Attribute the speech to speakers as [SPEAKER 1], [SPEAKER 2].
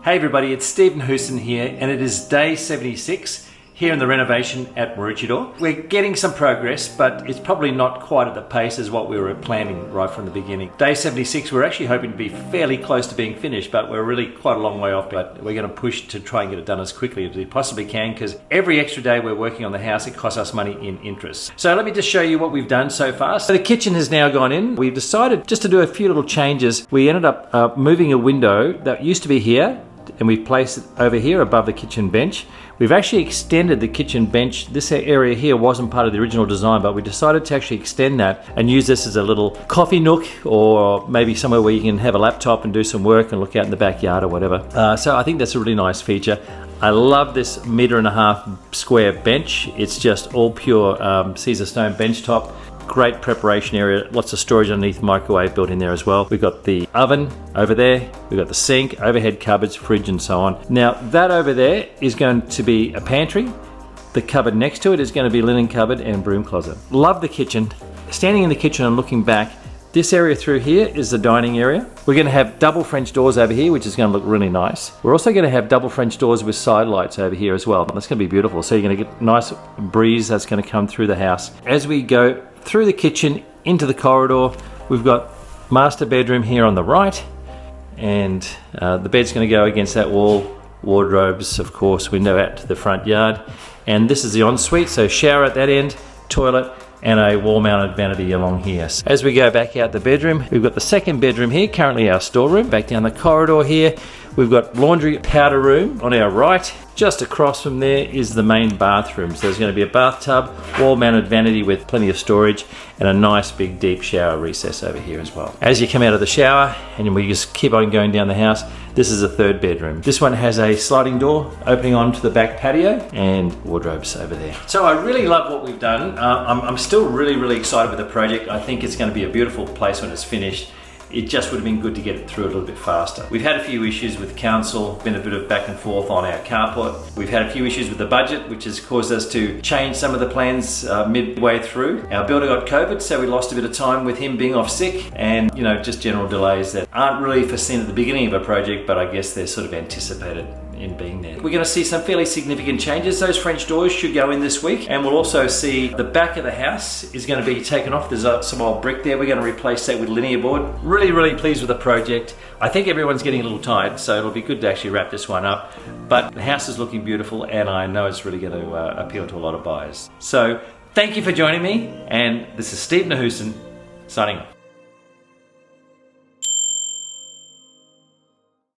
[SPEAKER 1] Hey everybody, it's Stephen Hooson here, and it is day 76 here in the renovation at Maroochydore. We're getting some progress, but it's probably not quite at the pace as what we were planning right from the beginning. Day 76, we're actually hoping to be fairly close to being finished, but we're really quite a long way off. But we're going to push to try and get it done as quickly as we possibly can, because every extra day we're working on the house, it costs us money in interest. So let me just show you what we've done so far. So the kitchen has now gone in. We've decided just to do a few little changes. We ended up moving a window that used to be here, and we've placed it over here above the kitchen bench. We've actually extended the kitchen bench. This area here wasn't part of the original design, but we decided to actually extend that and use this as a little coffee nook, or maybe somewhere where you can have a laptop and do some work and look out in the backyard or whatever. So I think that's a really nice feature. I love this 1.5 meter square bench. It's just all pure Caesar stone bench top. Great preparation area, lots of storage underneath, microwave built in there as well. We've got the oven over there, we've got the sink, overhead cupboards, fridge and so on. Now that over there is going to be a pantry. The cupboard next to it is going to be a linen cupboard and broom closet. Love the kitchen. Standing in the kitchen and looking back, this area through here is the dining area. We're going to have double French doors over here, which is going to look really nice. We're also going to have double French doors with side lights over here as well. That's going to be beautiful. So you're going to get a nice breeze that's going to come through the house. As we go through the kitchen into the corridor, we've got master bedroom here on the right, and the bed's going to go against that wall. Wardrobes, of course, window out to the front yard. And this is the ensuite, so shower at that end, toilet, and a wall-mounted vanity along here. So as we go back out the bedroom, we've got the second bedroom here, currently our storeroom. Back down the corridor here, we've got laundry powder room on our right. Just across from there is the main bathroom. So there's going to be a bathtub, wall-mounted vanity with plenty of storage, and a nice big deep shower recess over here as well. As you come out of the shower, and we just keep on going down the house, this is the third bedroom. This one has a sliding door opening onto the back patio and wardrobes over there. So I really love what we've done. I'm still really excited with the project. I think it's going to be a beautiful place when it's finished. It just would have been good to get it through a little bit faster. We've had a few issues with council, been a bit of back and forth on our carport. We've had a few issues with the budget, which has caused us to change some of the plans midway through. Our builder got COVID, so we lost a bit of time with him being off sick, and just general delays that aren't really foreseen at the beginning of a project, but I guess they're sort of anticipated in being there. We're going to see some fairly significant changes. Those French doors should go in this week, and we'll also see the back of the house is going to be taken off. There's some old brick there. We're going to replace that with linear board. Really pleased with the project. I think everyone's getting a little tired, so it'll be good to actually wrap this one up. But the house is looking beautiful, and I know it's really going to appeal to a lot of buyers. So thank you for joining me, and this is Stephen Hooson signing off.